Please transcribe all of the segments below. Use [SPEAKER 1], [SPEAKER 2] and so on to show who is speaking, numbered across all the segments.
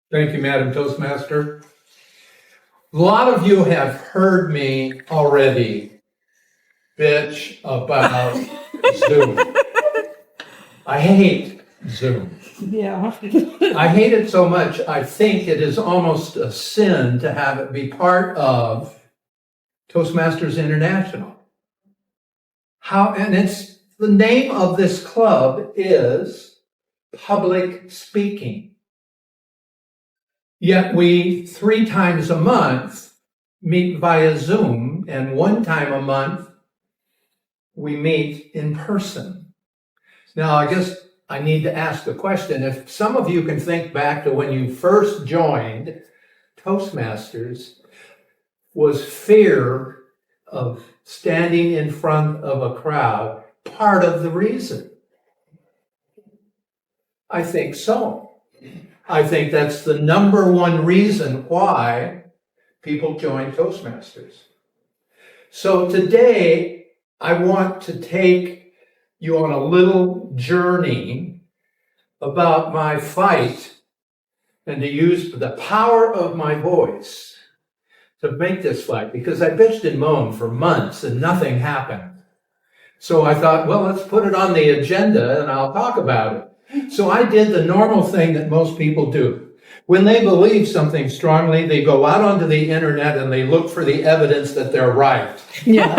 [SPEAKER 1] Thank you, Madam Toastmaster. A lot of you have heard me already bitch about Zoom. I hate Zoom.
[SPEAKER 2] Yeah.
[SPEAKER 1] I hate it so much, I think it is almost a sin to have it be part of Toastmasters International. And it's the name of this club is public speaking. Yet we 3 times a month meet via Zoom, and 1 time a month we meet in person. Now, I guess I need to ask the question, if some of you can think back to when you first joined Toastmasters, was fear of standing in front of a crowd part of the reason? I think so. I think that's the number one reason why people join Toastmasters. So today, I want to take you on a little journey about my fight and to use the power of my voice to make this fight, because I bitched and moaned for months and nothing happened. So I thought, well, let's put it on the agenda and I'll talk about it. So I did the normal thing that most people do. When they believe something strongly, they go out onto the internet and they look for the evidence that they're right.
[SPEAKER 2] Yeah.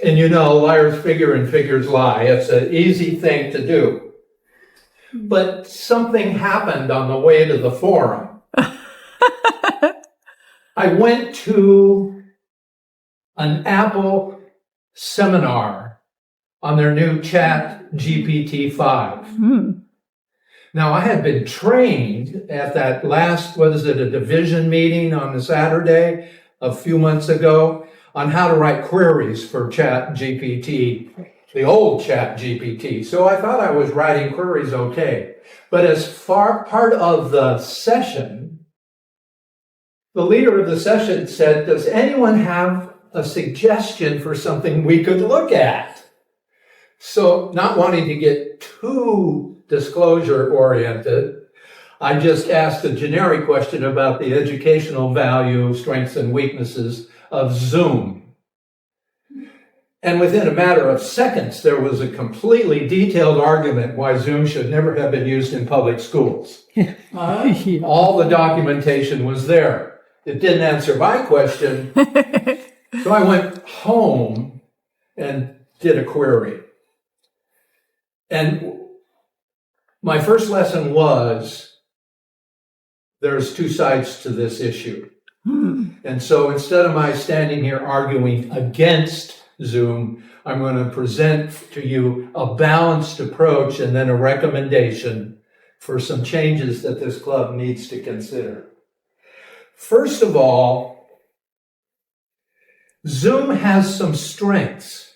[SPEAKER 1] And you know, liars figure and figures lie. It's an easy thing to do. But something happened on the way to the forum. I went to an Apple seminar on their new ChatGPT 5. Now, I had been trained at that last, a division meeting on a Saturday a few months ago on how to write queries for ChatGPT, the old ChatGPT. So I thought I was writing queries okay. But as part of the session, the leader of the session said, does anyone have a suggestion for something we could look at? So not wanting to get too disclosure oriented, I just asked a generic question about the educational value, strengths, and weaknesses of Zoom. And within a matter of seconds, there was a completely detailed argument why Zoom should never have been used in public schools. All the documentation was there. It didn't answer my question. So I went home and did a query. And my first lesson was there's 2 sides to this issue. And so instead of my standing here arguing against Zoom, I'm going to present to you a balanced approach and then a recommendation for some changes that this club needs to consider. First of all, Zoom has some strengths.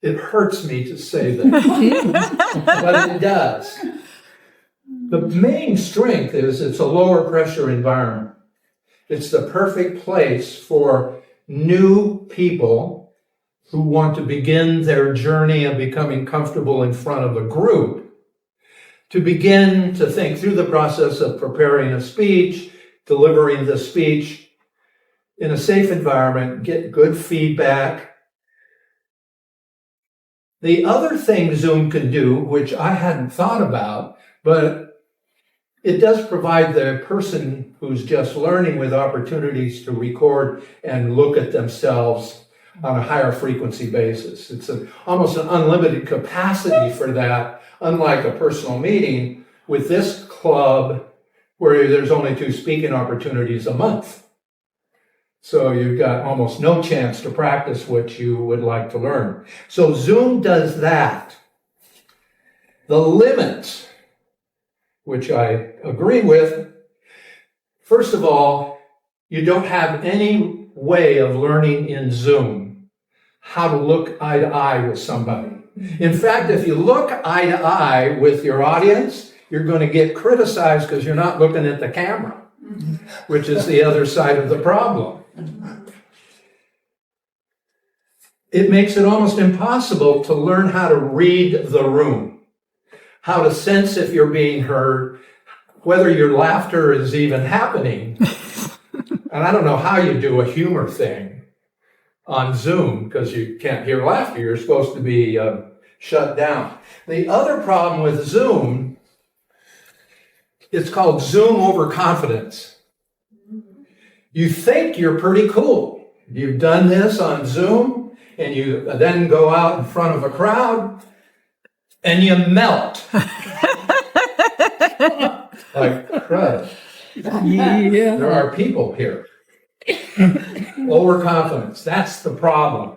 [SPEAKER 1] It hurts me to say that, but it does. The main strength is it's a lower pressure environment. It's the perfect place for new people who want to begin their journey of becoming comfortable in front of a group to begin to think through the process of preparing a speech, delivering the speech in a safe environment, get good feedback. The other thing Zoom can do, which I hadn't thought about, but it does provide the person who's just learning with opportunities to record and look at themselves on a higher frequency basis. It's almost an unlimited capacity for that, unlike a personal meeting with this club where there's only 2 speaking opportunities a month. So you've got almost no chance to practice what you would like to learn. So Zoom does that. The limits, which I agree with, first of all, you don't have any way of learning in Zoom how to look eye to eye with somebody. In fact, if you look eye to eye with your audience, you're going to get criticized because you're not looking at the camera, which is the other side of the problem. It makes it almost impossible to learn how to read the room, how to sense if you're being heard, whether your laughter is even happening. And I don't know how you do a humor thing on Zoom because you can't hear laughter. You're supposed to be shut down. The other problem with Zoom, it's called Zoom overconfidence. You think you're pretty cool. You've done this on Zoom, and you then go out in front of a crowd, and you melt. Like crud.
[SPEAKER 2] Yeah.
[SPEAKER 1] There are people here. Overconfidence, that's the problem.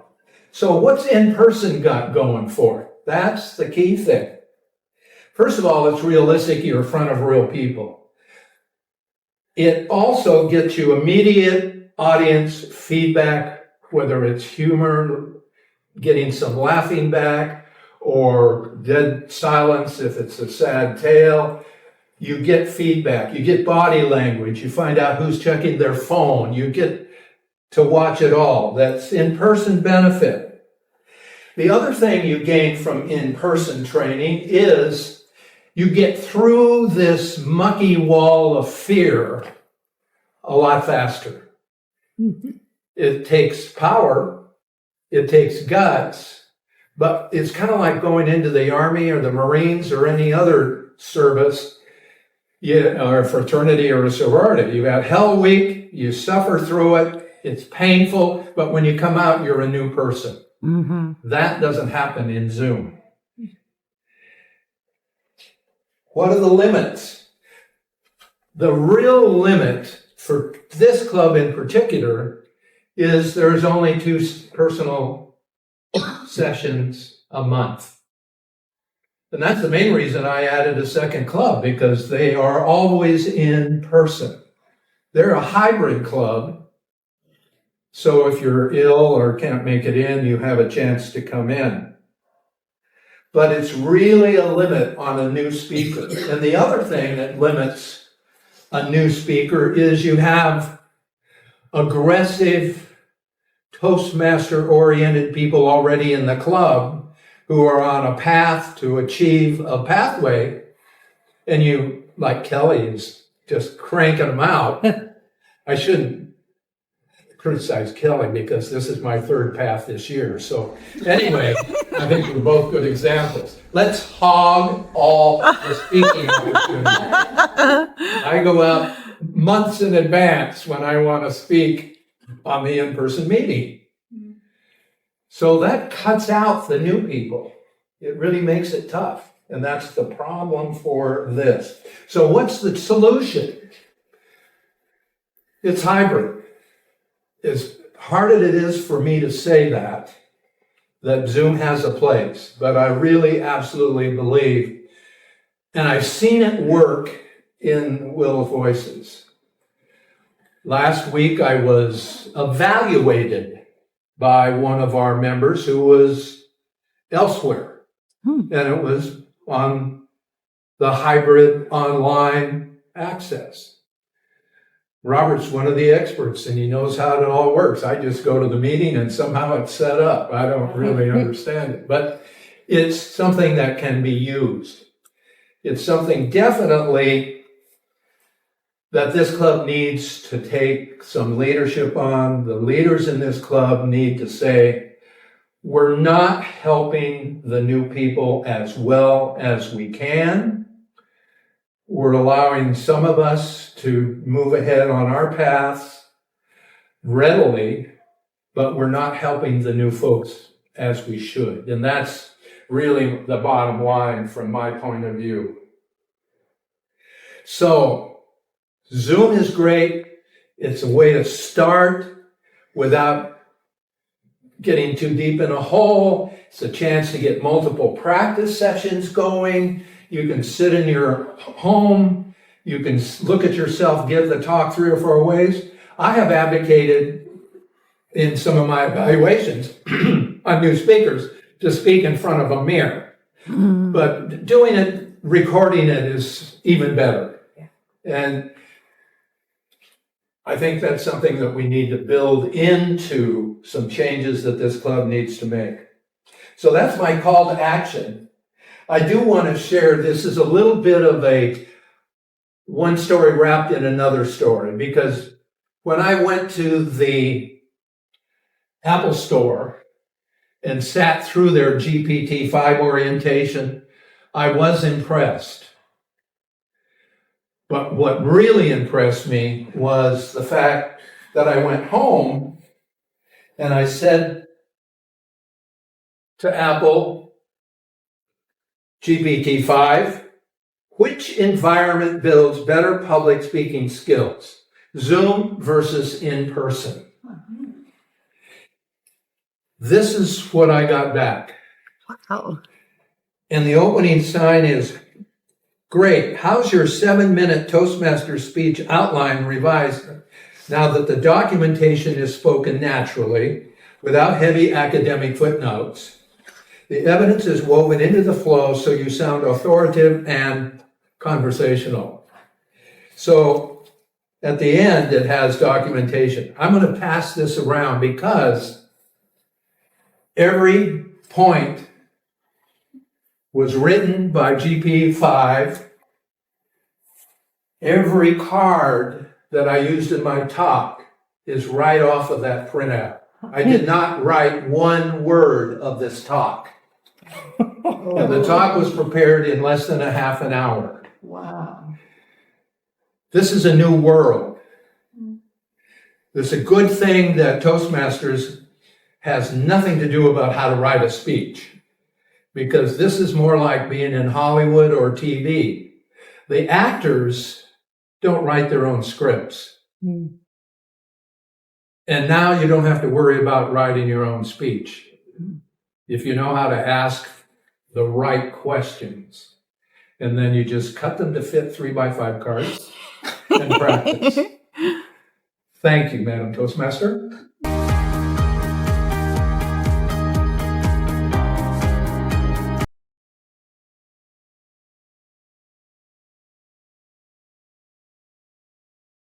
[SPEAKER 1] So what's in-person got going for it? That's the key thing. First of all, it's realistic. You're in front of real people. It also gets you immediate audience feedback, whether it's humor, getting some laughing back, or dead silence if it's a sad tale. You get feedback, you get body language, you find out who's checking their phone, you get to watch it all. That's in-person benefit. The other thing you gain from in-person training is you get through this mucky wall of fear a lot faster. It takes power, it takes guts, but it's kind of like going into the Army or the Marines or any other service, or a fraternity or a sorority. You've had hell week, you suffer through it, it's painful, but when you come out, you're a new person. That doesn't happen in Zoom. What are the limits? The real limit for this club in particular is there's only 2 personal sessions a month. And that's the main reason I added a second club, because they are always in person. They're a hybrid club. So if you're ill or can't make it in, you have a chance to come in. But it's really a limit on a new speaker. And the other thing that limits a new speaker is you have aggressive, Toastmaster-oriented people already in the club who are on a path to achieve a pathway, and you, like Kelly, is just cranking them out. I shouldn't criticize Kelly because this is my 3rd path this year. So anyway, I think we're both good examples. Let's hog all the speaking opportunities. I go out months in advance when I want to speak on the in-person meeting. So that cuts out the new people. It really makes it tough. And that's the problem for this. So what's the solution? It's hybrid. As hard as it is for me to say that Zoom has a place, but I really absolutely believe, and I've seen it work in Will of Voices. Last week I was evaluated by one of our members who was elsewhere. And it was on the hybrid online access. Robert's one of the experts and he knows how it all works. I just go to the meeting and somehow it's set up. I don't really understand it, but it's something that can be used. It's something definitely that this club needs to take some leadership on. The leaders in this club need to say, we're not helping the new people as well as we can. We're allowing some of us to move ahead on our paths readily, but we're not helping the new folks as we should. And that's really the bottom line from my point of view. So, Zoom is great. It's a way to start without getting too deep in a hole. It's a chance to get multiple practice sessions going. You can sit in your home. You can look at yourself, give the talk 3 or 4 ways. I have advocated in some of my evaluations on new speakers to speak in front of a mirror. But doing it, recording it is even better. And I think that's something that we need to build into some changes that this club needs to make. So that's my call to action. I do want to share, this is a little bit of a one story wrapped in another story, because when I went to the Apple store and sat through their GPT-5 orientation, I was impressed. But what really impressed me was the fact that I went home and I said to Apple, GPT-5, which environment builds better public speaking skills? Zoom versus in person. This is what I got back.
[SPEAKER 2] Wow.
[SPEAKER 1] And the opening sign is, great, how's your 7-minute Toastmasters speech outline revised now that the documentation is spoken naturally, without heavy academic footnotes? The evidence is woven into the flow so you sound authoritative and conversational. So at the end, it has documentation. I'm going to pass this around because every point was written by GP5. Every card that I used in my talk is right off of that printout. I did not write one word of this talk. And the talk was prepared in less than a half an hour.
[SPEAKER 2] Wow.
[SPEAKER 1] This is a new world. It's a good thing that Toastmasters has nothing to do about how to write a speech, because this is more like being in Hollywood or TV. The actors don't write their own scripts. And now you don't have to worry about writing your own speech if you know how to ask the right questions. And then you just cut them to fit 3x5 cards and practice. Thank you, Madam Toastmaster.